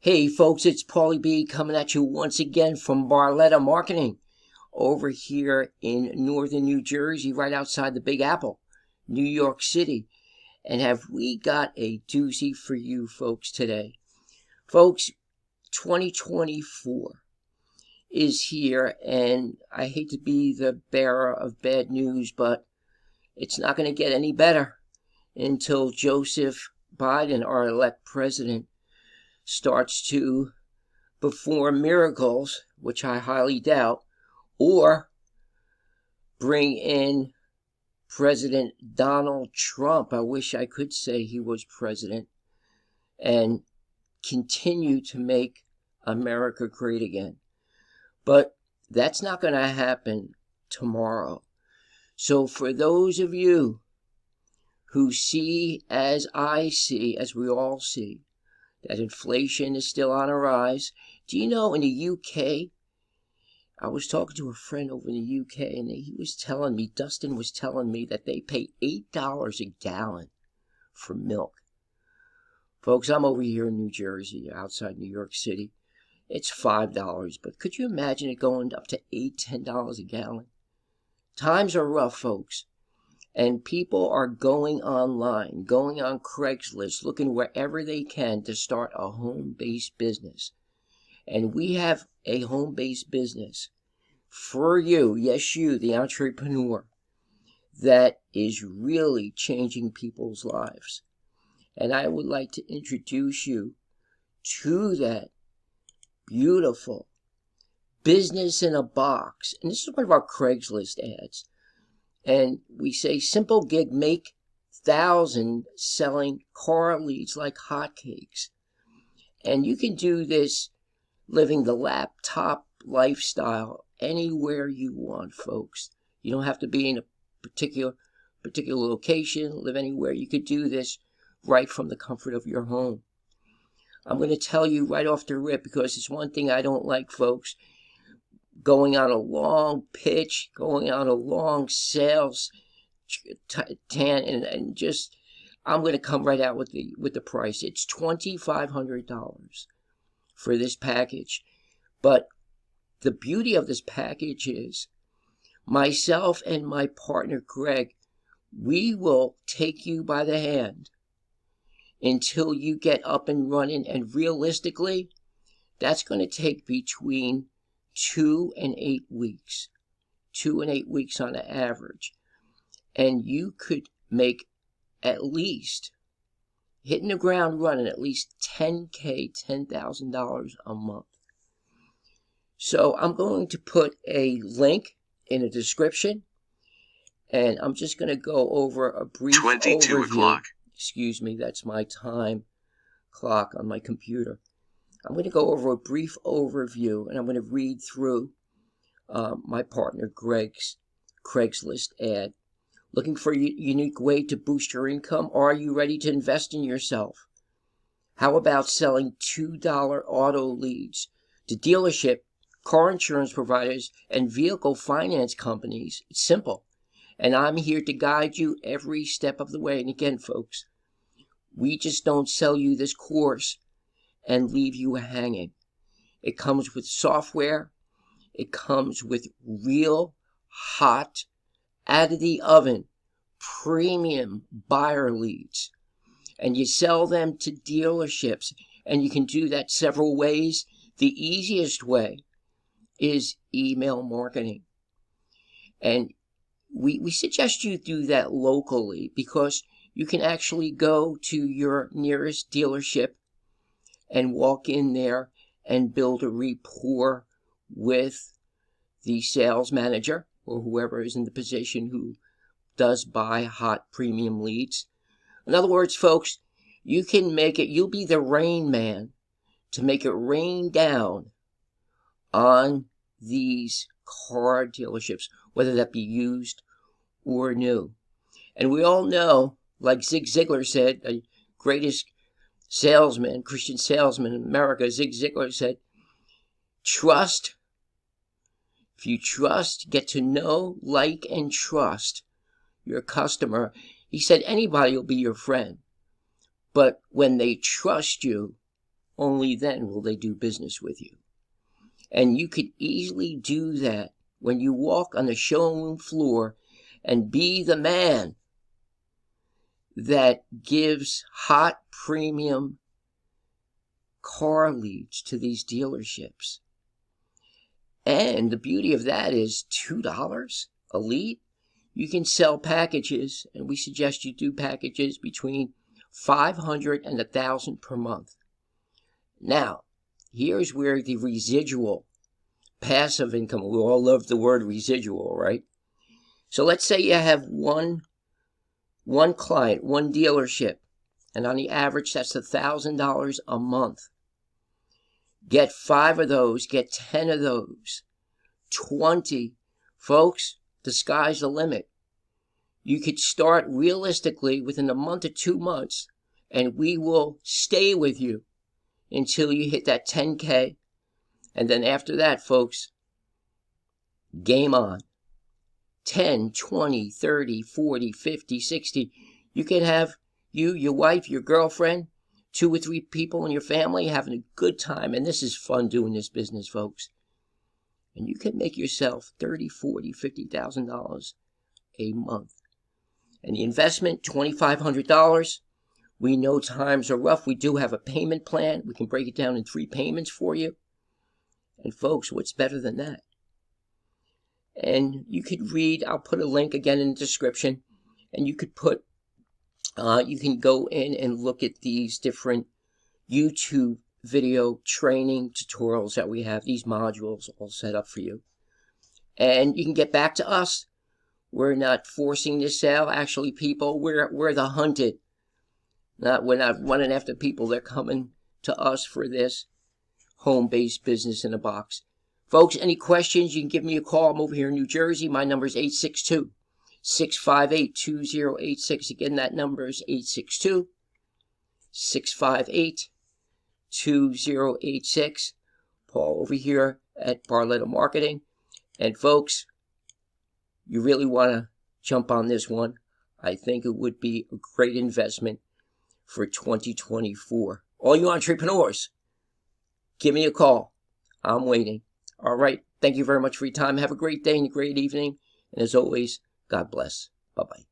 Hey folks, it's Paulie B coming at you once again from Barletta Marketing over here in northern New Jersey, right outside the Big Apple, New York City. And have we got a doozy for you folks today? Folks, 2024 is here, and I hate to be the bearer of bad news, but it's not going to get any better until Joseph Biden, our elect president, starts to perform miracles, which I highly doubt, or bring in President Donald Trump. I wish I could say he was president, and continue to make America great again. But that's not going to happen tomorrow. So for those of you who see, as I see, as we all see, that inflation is still on a rise. Do you know in the UK, I was talking to a friend over in the UK, and he was telling me, Dustin was telling me that they pay $8 a gallon for milk. Folks, I'm over here in New Jersey, outside New York City. It's $5, but could you imagine it going up to $8, $10 a gallon? Times are rough, folks. And people are going online, going on Craigslist, looking wherever they can to start a home-based business. And we have a home-based business for you, yes, you, the entrepreneur, that is really changing people's lives. And I would like to introduce you to that beautiful business in a box. And this is one of our Craigslist ads. And we say, simple gig, make 1,000 selling car leads like hotcakes. And you can do this living the laptop lifestyle anywhere you want, folks. You don't have to be in a particular location, live anywhere. You could do this right from the comfort of your home. I'm going to tell you right off the rip, because it's one thing I don't like, folks. Going on a long pitch, going on a long sales and just, I'm going to come right out with the price. It's $2,500 for this package. But the beauty of this package is, myself and my partner Greg, we will take you by the hand until you get up and running. And realistically, that's going to take between 2 and 8 weeks. 2 and 8 weeks on an average. And you could make at least, hitting the ground running, at least $10,000, $10,000 a month. So I'm going to put a link in the description, and I'm just going to go over a brief 22 overview. O'clock. Excuse me, that's my time clock on my computer. I'm going to go over a brief overview, and I'm going to read through my partner Greg's Craigslist ad. Looking for a unique way to boost your income? Are you ready to invest in yourself? How about selling $2 auto leads to dealership, car insurance providers, and vehicle finance companies? It's simple. And I'm here to guide you every step of the way. And again, folks, we just don't sell you this course and leave you hanging. It comes with software. It comes with real, hot, out of the oven, premium buyer leads. And you sell them to dealerships. And you can do that several ways. The easiest way is email marketing. And we suggest you do that locally, because you can actually go to your nearest dealership and walk in there and build a rapport with the sales manager or whoever is in the position who does buy hot premium leads. In other words, folks, you can make it, you'll be the rain man to make it rain down on these car dealerships, whether that be used or new. And we all know, like Zig Ziglar said, the greatest salesman, Christian salesman in America, Zig Ziglar said, trust. If you trust, get to know, like, and trust your customer. He said anybody will be your friend. But when they trust you, only then will they do business with you. And you could easily do that when you walk on the showroom floor and be the man that gives hot premium car leads to these dealerships. And the beauty of that is $2 a lead. You can sell packages, and we suggest you do packages between $500 and $1,000 per month. Now, here's where the residual passive income, we all love the word residual, right? So let's say you have one client, one dealership, and on the average, that's $1,000 a month. Get 5 of those, get 10 of those, 20. Folks, the sky's the limit. You could start realistically within a month or 2 months, and we will stay with you until you hit that 10K. And then after that, folks, game on. 10, 20, 30, 40, 50, 60. You can have you, your wife, your girlfriend, 2 or 3 people in your family having a good time. And this is fun doing this business, folks. And you can make yourself $30,000, $40,000, $50,000 a month. And the investment, $2,500. We know times are rough. We do have a payment plan. We can break it down in 3 payments for you. And folks, what's better than that? And you could read, I'll put a link again in the description, and you could put, you can go in and look at these different YouTube video training tutorials that we have, these modules all set up for you. And you can get back to us. We're not forcing this sale. Actually, people, we're the hunted. We're not running after people. They're coming to us for this home-based business in a box. Folks, any questions, you can give me a call. I'm over here in New Jersey. My number is 862-658-2086. Again, that number is 862-658-2086. Paul over here at Barletta Marketing. And folks, you really want to jump on this one. I think it would be a great investment for 2024. All you entrepreneurs, give me a call. I'm waiting. All right. Thank you very much for your time. Have a great day and a great evening. And as always, God bless. Bye-bye.